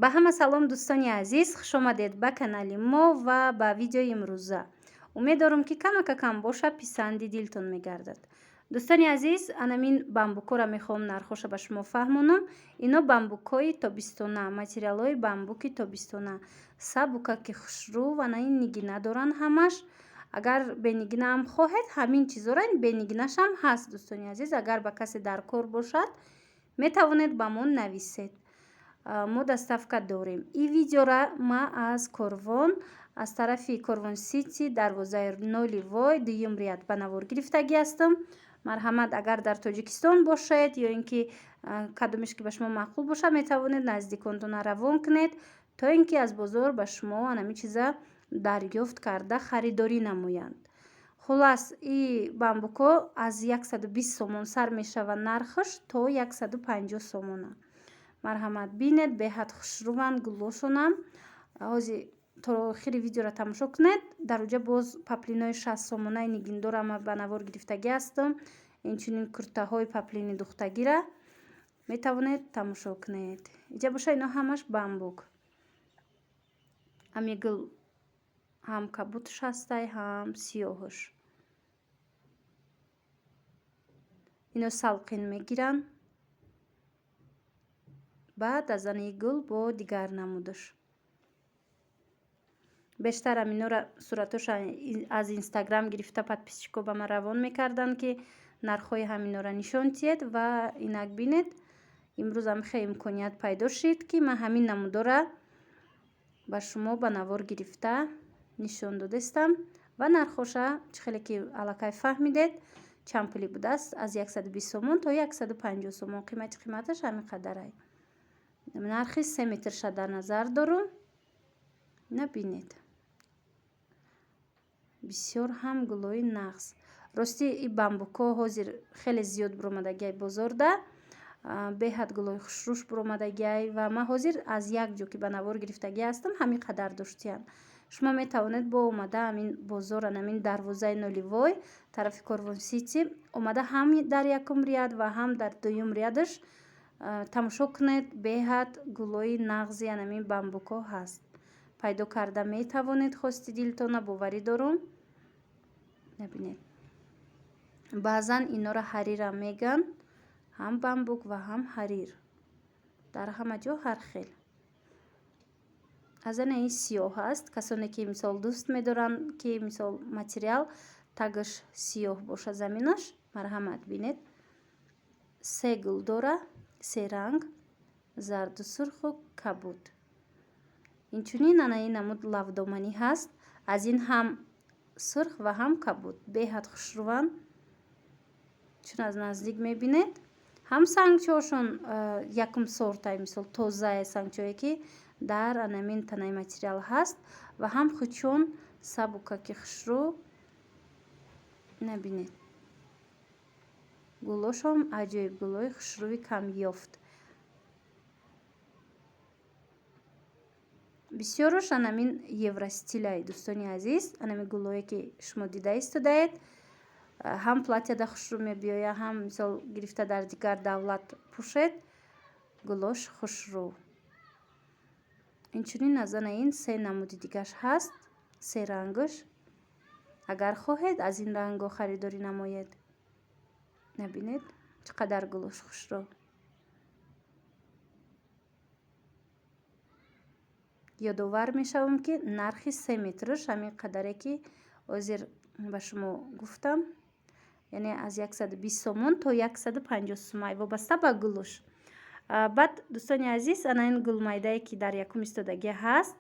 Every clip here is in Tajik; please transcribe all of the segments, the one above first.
ба ҳама салом дӯстони азиз, хушомадед ба канали мо ва ба видеои имрӯза. Умед дорам ки камакакам боша писанди дилтон мегардад. Дӯстони азиз, анамин бамбукора мехоҳам нархоша ба шумо фаҳмонам. Ино бамбукҳои тобистона, материалҳои бамбуки тобистона. Сабукаки хушрӯ ва наин нигина доранд ҳамаш. Агар бенигинаам хоҳед, ҳамин чизора бенигинашам ҳаст. Дӯстони азиз, агар ба касе дар кор бошад, метавонед ба мо нависед. мо доставка дорем. И видеора ма аз Корвон, аз тарафи Корвон Сити, дарвозаи ноливой, дуюм ряд ба навор гирифтагӣ ҳастам. Марҳамат, агар дар Тоҷикистон бошед ё ин ки кадомеш ки ба шумо маъқул бошад, метавонед наздиконтона равон кунед, то ин ки аз бозор ба шумо анами чиза дарёфт карда харидорӣ намоянд. Хулас, и бамбукҳо аз 120 сомон сар мешавад нархаш то 150 сомона. Марҳамат, бинед, беҳад хушрӯванд, гулошонам. Ҳозир то охири видеоро тамошо кунед. Дар уҷа боз паплинои 60 сомонаи нигиндорам ба навор гирифтагӣ ҳастам. Инчунин куртаҳои паплини духтагира метавонед тамошо кунед. иҷа боша ино ҳамаш бамбук. Ҳами гул ҳам кабуташ ҳастай, ҳам сиёҳаш. ино салқин мегиранд. баъд аз ани гул бо дигар намудаш. бештар аминора суратоша аз инстаграм гирифта подписчикҳо ба ман равон мекарданд ки нархҳои ҳаминора нишон тиҳед ва инак бинед. имрӯз ҳам хеле имконият пайдо шид ки ман ҳамин намудора ба шумо ба навор гирифта нишон додастам ва нархоша чӣ хеле ки аллакай фаҳмидед чанд пули будааст. Аз 120 сомон то 150 сомон қиматаш ҳамин қадарай. нархи 3 метрша дар назар дорум. набинед, бисёр ҳам гулои нағз. Рости и бамбукҳо ҳозир хеле зиёд буромадагиай бозорда. Беҳад гулои хушрӯш буромадагиай ва ман ҳозир аз як ҷо ки ба навор гирифтагӣ ҳастам ҳамин қадар доштиянд. шумо метавонед бо омада ҳамин бозор анамин дарвозаи ноливой тарафи Корвон Сити омада ҳам дар якум ряд ва ҳам дар дуюм рядаш тамошо кунед. Беҳад гулои нағзи анамин бамбукҳо ҳаст. пайдо карда метавонед хости дилтона, боварӣ дорум. набинед, баъзан инора ҳарирам меган, ҳам бамбук ва ҳам ҳарир, дар ҳама ҷо ҳар хел. аз ана ин сиёҳ аст. Касоне ки мисол дӯст медоранд ки мисол материал тагаш сиёҳ боша заминаш, марҳамат, бинед, 3 гул дора, 3 ранг, зарду сурху кабуд. инчунин ана ин намуд лавдоманӣ ҳаст. аз ин ҳам сурх ва ҳам кабуд беҳад хушрӯванд. чун аз наздик мебинед, ҳам сангчоҳошон якум сортаи мисол тозаи сангчое ки дар анамин танаи материал ҳаст ва ҳам хучон сабукаки хушрӯ. набинед, гулошон аҷоиб гулои хушрӯви камёфт. бисёрош анамин евростилай. дӯстони азиз, анамин гулое ки шумо дида истодаед, ҳам платьяда хушрӯ мебиёяд, ҳам мисол гирифта дар дигар давлат пӯшед, гулош хушрӯ. инчунин аз ана ин 3 намуди дигаш ҳаст, 3 рангаш. агар хоҳед аз ин ранго харидорӣ намоед. набинед чӣ қадар гулош хушрӯ. ёдовар мешавам ки нархи 3 метраш ҳамин қадаре ки ҳозир ба шумо гуфтам, яъне аз 120 сомон то 150 сомон вобаста ба гулош. баъд дӯстони азиз, ана ин гулмайдае ки дар якум истодагӣ ҳаст,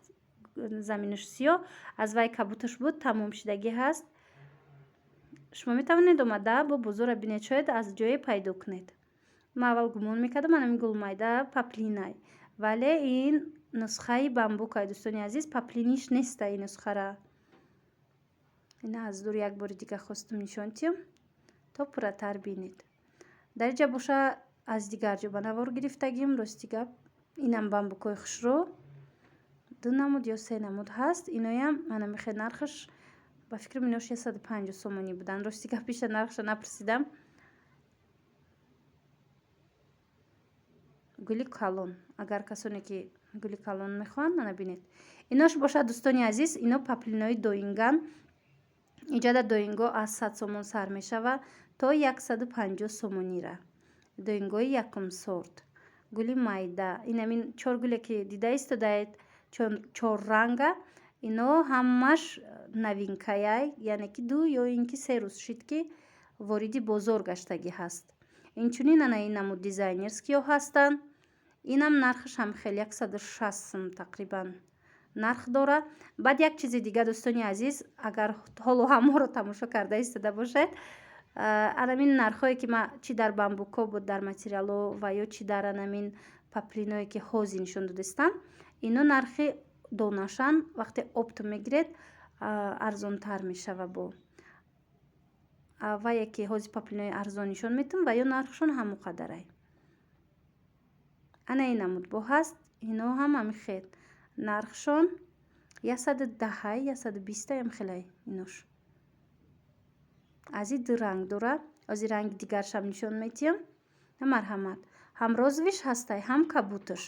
заминаш сиёҳ, аз вай кабуташ буд тамомшидагӣ ҳаст. шумо метавонед омада бо бозора бинед, шояд аз ҷое пайдо кунед. ман аввал гумон мекардам анамин гулмайда паплинай, вале ин нусхаи бамбукай. дӯстони азиз, паплиниш неста ин нусхара. ина аз дур як бори дига хостам нишон тиҳам то пурратар бинед. дар иҷа боша аз дигар ҷо ба навор гирифтагим. рости гап инам бамбукҳои хушрӯ 2 намуд ё 3 намуд ҳаст. иноям анамихе нархаш ба фикрам ино 650 сомонӣ буданд. рости гап биштар нархаша напурсидам. гули калон. Агар касоне ки гули калон мехоҳанд, мана бинед. Инош бошад дӯстони азиз, ино паплинои доинган. Иҷода доинго аз 100 сомон сар мешава то 150 сомонира. Доингои якум сорт. Гули майда. Инамин 4 гуле ки дида истодаед, 4 ранга. Ино ҳамаш новинкаяй, яъне ки 2 ё ин ки 3 рӯз шид ки вориди бозор гаштагӣ ҳаст. Инчунин ана ин намуд дизайнерскиё ҳастанд. Инам нархаш ҳам хеле 160 сум тақрибан нарх дора. Баъд як чизи дига дӯстони азиз, агар ҳоло ҳаморо тамошо карда истода бошед, анамин нархҳое ки ма чи дар бамбуко буд, дар материало ва ё чи дар анамин паплиное ки ҳози нишон додистам, ино нархи донашан вақте опт мегиред арзонтар мешава бо вае ки ҳози паплинои арзон нишон метам ва ё нархшон ҳамон қадарай. Ана ин намуд бо ҳаст, ино ҳам ҳамихел нархшон 110-ай 120-ай ам хелай инош. Аз ин ду ранг дора, аз ин ранги дигаршам нишон метиҳам. Марҳамат, ҳам розовиш ҳастай, ҳам кабуташ.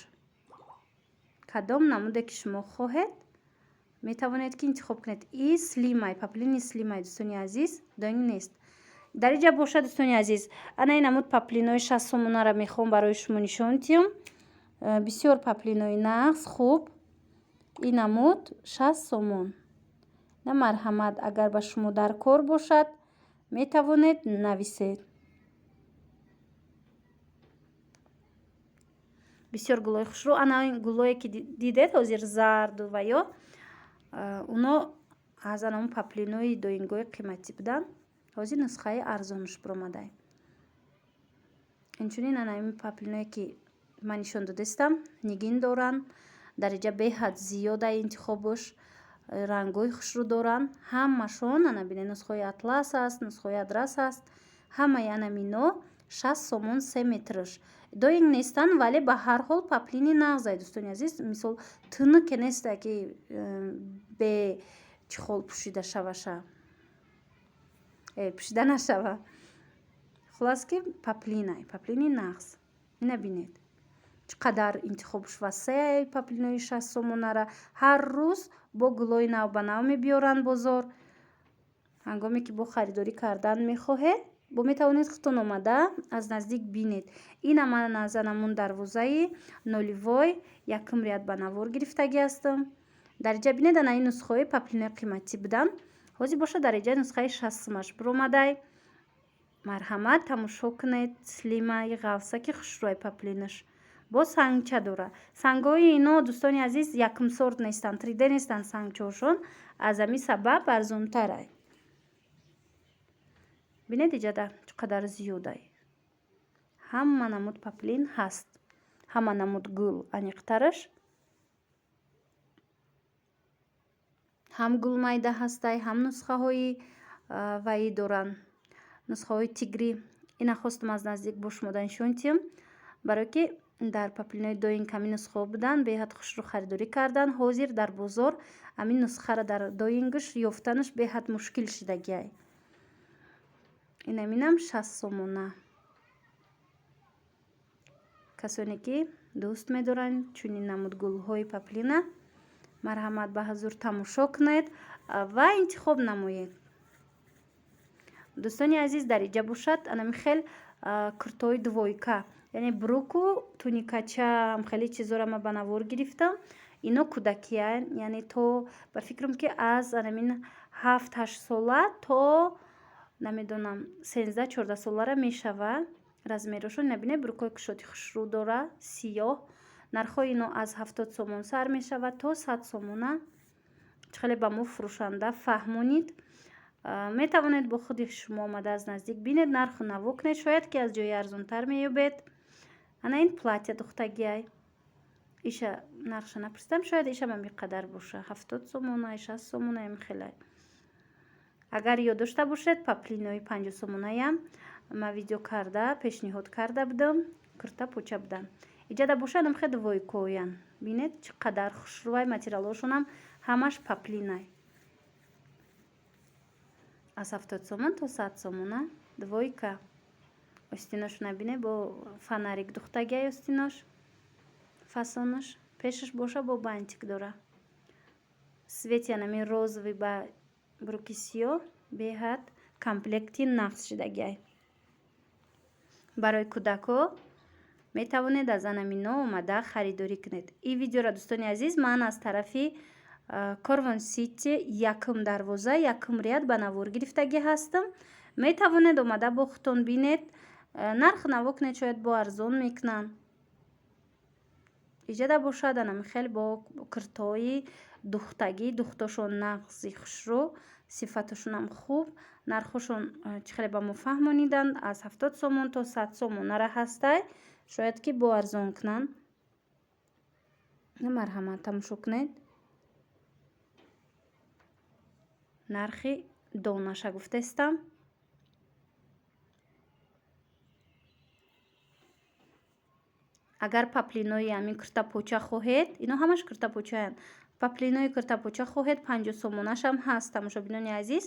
Кадом намуде ки шумо хоҳед метавонед ки интихоб кунед. И слимай, паплини слимай дӯстони азиз, доинг нест. Дар инҷа бошад дӯстони азиз, ана ин намуд паплинои 60 сомонара мехоҳам барои шумо нишон диҳам. Бисёр паплинои нағз хуб. Ин намуд 60 сомон. На марҳамат, агар ба шумо дар кор бошад, метавонед нависед. Бисёр гулои хушрӯ. Ана ин гулое ки дидед ҳозир зарду ва ё уно аз анамун паплинои доингои қиматӣ буданд. Ҳозир нусхаи арзонаш биромадай. Инчунин ана ин паплиное ки ман нишон додистам, нигин доранд. Дараҷа беҳад зиёдаи интихобаш, рангҳои хушрӯ доранд. Ҳамашон ана бинед, нусхаи атлас аст, нусхаи адрас аст. Ҳамаи анамино 60 сомон 3 метраш. Доинг нестанд, вале ба ҳар ҳол паплини нағзай дӯстони азиз. Мисол тӯнуке неста ки бе чихол пӯшида шаваша. Пӯшида нашава. Хулос ки паплинай, паплини нағз. Ина бинед. Чӣ қадар интихобш васеъ паплинои 60 сомонара. Ҳар рӯз бо гулои нав ба нав мебиёранд бозор. ҳангоме ки бо харидорӣ кардан мехоҳед, бо метавонед худтон омада аз наздик бинед. Ина ман аз анамун дарвозаи ноливой якум ряд ба навор гирифтагӣ ҳастам. Дараҷа бинед, ана ин нусхаҳои паплинои қиматӣ буданд. Ҳозир боша дараҷаи нусхаи 60 сумаш биромадай. Марҳамат, тамошо кунед слимаи ғафсаки хушрӯи паплинаш. Бо сангча дора. Сангҳои ино дӯстони азиз якум сорт нестанд, 3D нестанд сангчаҳошон. Аз ҳамин сабаб арзонтарай. Бинед иҷада чӣ қадар зиёдай. Ҳама намуд паплин ҳаст. Ҳама намуд гул аниқтараш. ҳам гулмайда ҳастай, ҳам нусхаҳои ваи доранд. Нусхаҳои тигрӣ. Ина хостам аз наздик бо шумо нишон диҳам, барое ки дар паплинои доинг ҳамин нусхаҳо буданд, беҳад хушрӯ харидорӣ карданд. Ҳозир дар бозор ҳамин нусхаро дар доингаш ёфтанаш беҳад мушкил шидагиай. Инаминам 60 сомона. Касоне ки дӯст медоранд чунин намуд гулҳои паплина, марҳамат ба ҳазур тамошо кунед ва интихоб намоед. дӯстони азиз, дар инҷа бошад анами хел куртои двойка, яъне бруку туникача хеле чизора ма ба навор гирифтам. Ино кӯдакиян, яъне то ба фикрам ки аз анамин 7-8 сола то намедонам 13-14 солара мешава. Размерашон набинед, брукои кушоти хушрӯ дора, сиёҳ. Нархҳои ино аз 70 сомон сар мешава то 100 сомона. хеле ба мо фурӯшанда фаҳмонид. Метавонед бо худи шумо омада аз наздик бинед, нарху наво кунед, шояд ки аз ҷои арзонтар меёбед. ана ин платья духтагиай. иша нархша напурсидам, шояд ишам ҳамин қадар боша, 70 сомона 60 сомона хелай. агар ёд дошта бошед, паплинои 50 сомонаям ма видео карда пешниҳод карда будам, курта поча буданд. иҷада бошад ам хеле двойкоян. бинед чӣ қадар хушрӯай, материалошонам ҳамаш паплинай. аз 70 сомон то 100 сомона двойка. Остинош набине бо фонарик духтагиай остинош. фасонаш пешаш боша бо бантик дора. Свет янами розовый ба бруки сиёҳ беҳад комплекти нақс шидагиай. барои кӯдакҳо метавонед аз анамино омада харидорӣ кунед. ин видеоро дӯстони азиз ман аз тарафи Corvan City якум дарвоза якум ряд ба навор гирифтагӣ ҳастам. метавонед омада бо худтон бинед. нарх наво кунед шояд бо арзон мекунанд. иҷода бошад анами хеле бо куртои духтагӣ духташон нағзи хушрӯ сифаташонам хуб нархошон чӣ хеле ба мо фаҳмониданд аз 70 сомон то 100 сомонара ҳастай шояд ки бо арзон кунанд. марҳамат тамошо кунед нархи донаша гуфтестам. агар паплинои ҳамин куртапоча хоҳед ино ҳамаш куртапочаанд паплинои куртапоча хоҳед 50 сомонашам ҳаст. тамошобинони азиз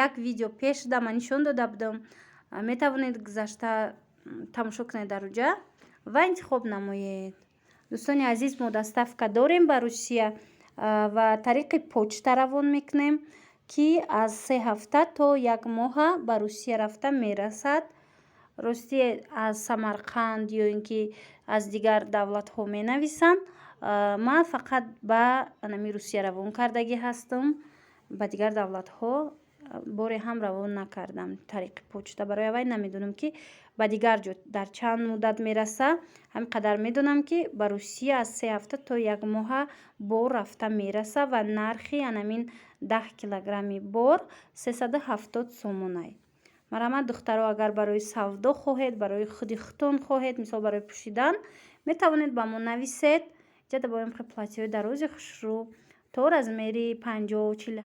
як видео пеш дама нишон дода будам. метавонед гузашта тамошо кунед дар уҷа ва интихоб намоед. дӯстони азиз мо доставка дорем ба Русия ва тариқи почта равон мекунем ки аз 3 ҳафта то 1 моҳа ба Русия рафта мерасад. рости аз Самарқанд ё ин ки аз дигар давлатҳо менависанд. ман фақат ба анами Русия равон кардагӣ ҳастам. ба дигар давлатҳо боре ҳам равон накардам тариқи почта. барои аввай намедонам ки ба дигар ҷо дар чанд муддат мераса. ҳамин қадар медонам ки ба Русия аз 3 ҳафта то 1 моҳа бор рафта мераса ва нархи анамин 10 килограмми бор 370 сомонай. марҳамат духтаро агар барои савдо хоҳед барои худи худтон хоҳед мисол барои пӯшидан метавонед ба мо нависед. ҷада боем платиҳои дарози хушрӯ то размери 50-40